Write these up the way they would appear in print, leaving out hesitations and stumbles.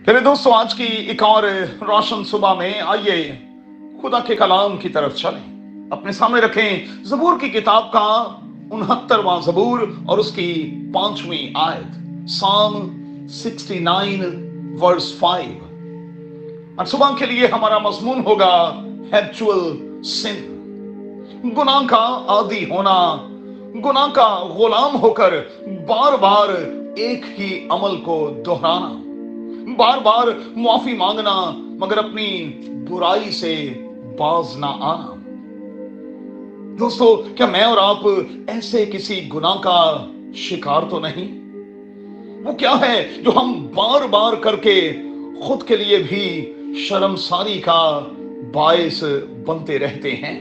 मेरे दोस्तों, आज की एक और रोशन सुबह में आइए खुदा के कलाम की तरफ चलें। अपने सामने रखें जबूर की किताब का 69वां जबूर और उसकी 5वीं आयत, साम 69 वर्स 5। और सुबह के लिए हमारा मजमून होगा हैबिचुअल सिन, गुनाह का आदी होना, गुनाह का गुलाम होकर बार बार एक ही अमल को दोहराना, बार बार मुआफी मांगना मगर अपनी बुराई से बाज ना आना। दोस्तों, क्या मैं और आप ऐसे किसी गुनाह का शिकार तो नहीं? वो क्या है जो हम बार बार करके खुद के लिए भी शर्मसारी का बायस बनते रहते हैं?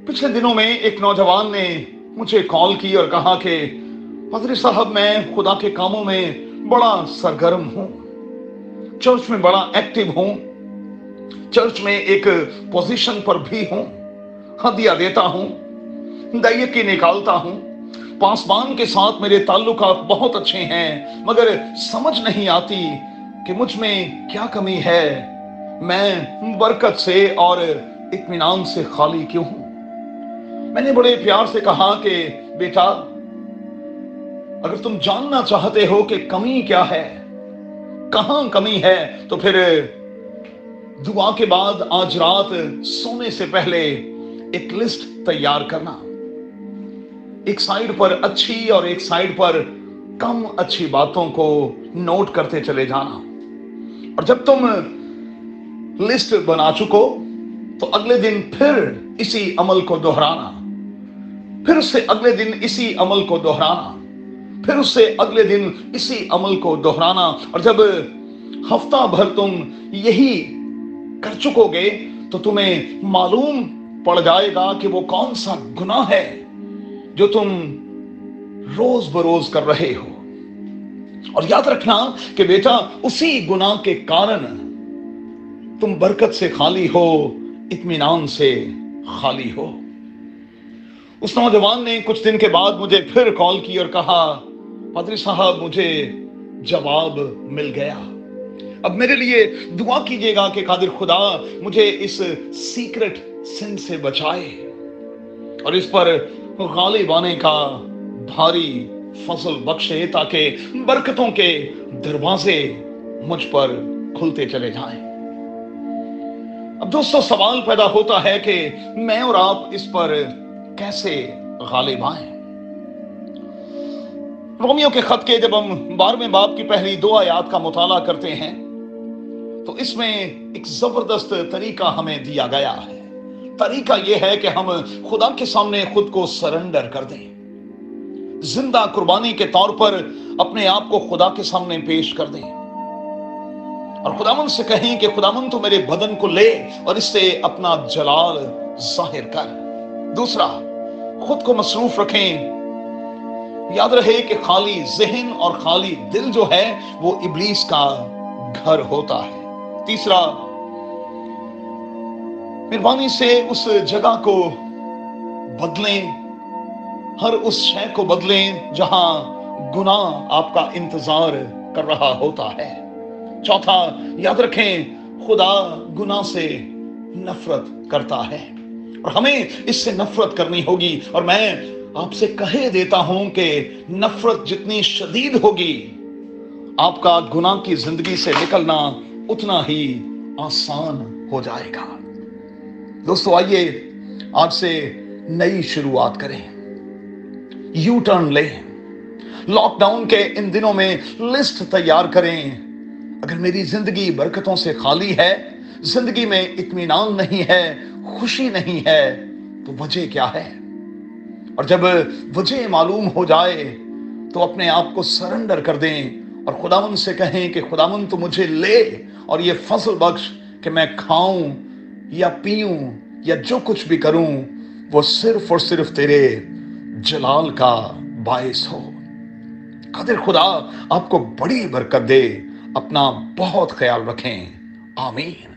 पिछले दिनों में एक नौजवान ने मुझे कॉल की और कहा कि पादरी साहब, मैं खुदा के कामों में बड़ा सरगर्म हूं, चर्च में बड़ा एक्टिव हूं, चर्च में एक पोजीशन पर भी हूं, हदिया देता हूं, दैयकी निकालता हूं, पासबान के साथ मेरे ताल्लुकात बहुत अच्छे हैं, मगर समझ नहीं आती कि मुझ में क्या कमी है, मैं बरकत से और इत्मीनान से खाली क्यों हूं? मैंने बड़े प्यार से कहा कि बेटा, अगर तुम जानना चाहते हो कि कमी क्या है, कहां कमी है, तो फिर दुआ के बाद आज रात सोने से पहले एक लिस्ट तैयार करना। एक साइड पर अच्छी और एक साइड पर कम अच्छी बातों को नोट करते चले जाना। और जब तुम लिस्ट बना चुको तो अगले दिन फिर इसी अमल को दोहराना, फिर उससे अगले दिन इसी अमल को दोहराना, फिर उससे अगले दिन इसी अमल को दोहराना। और जब हफ्ता भर तुम यही कर चुकोगे तो तुम्हें मालूम पड़ जाएगा कि वो कौन सा गुनाह है जो तुम रोज बरोज कर रहे हो। और याद रखना कि बेटा, उसी गुनाह के कारण तुम बरकत से खाली हो, इत्मीनान से खाली हो। उस नौजवान ने कुछ दिन के बाद मुझे फिर कॉल की और कहा, पादरी साहब, मुझे जवाब मिल गया। अब मेरे लिए दुआ कीजिएगा कि कादिर खुदा मुझे इस सीक्रेट सिन से बचाए और इस पर गालिब आने का भारी फजल बख्शे, ताकि बरकतों के दरवाजे मुझ पर खुलते चले जाएं। अब दोस्तों, सवाल पैदा होता है कि मैं और आप इस पर कैसे गालिब आए? रोमियो के खत के जब हम 12वें बाब की पहली 2 आयत का मुताला करते हैं तो इसमें एक जबरदस्त तरीका हमें दिया गया है। तरीका यह है कि हम खुदा के सामने खुद को सरेंडर कर दें, जिंदा कुर्बानी के तौर पर अपने आप को खुदा के सामने पेश कर दें और खुदावंद से कहें कि खुदावंद, तो मेरे बदन को ले और इससे अपना जलाल जाहिर कर। दूसरा, खुद को मसरूफ रखें। याद रहे कि खाली जहन और खाली दिल जो है वो इब्लीस का घर होता है। तीसरा, मेहरबानी से उस जगह को बदलें, हर उस शय को बदलें जहां गुनाह आपका इंतजार कर रहा होता है। चौथा, याद रखें, खुदा गुनाह से नफरत करता है और हमें इससे नफरत करनी होगी। और मैं आपसे कहे देता हूं कि नफरत जितनी शदीद होगी, आपका गुनाह की जिंदगी से निकलना उतना ही आसान हो जाएगा। दोस्तों, आइए आज से नई शुरुआत करें, यू टर्न लें। लॉकडाउन के इन दिनों में लिस्ट तैयार करें। अगर मेरी जिंदगी बरकतों से खाली है, जिंदगी में इत्मीनान नहीं है, खुशी नहीं है, तो वजह क्या है? और जब वजह मालूम हो जाए तो अपने आप को सरेंडर कर दें और खुदावंद से कहें कि खुदावंद, तो मुझे ले और ये फजल बख्श कि मैं खाऊं या पीऊं या जो कुछ भी करूं वो सिर्फ और सिर्फ तेरे जलाल का बायस हो। कादिर खुदा आपको बड़ी बरकत दे। अपना बहुत ख्याल रखें। आमीन।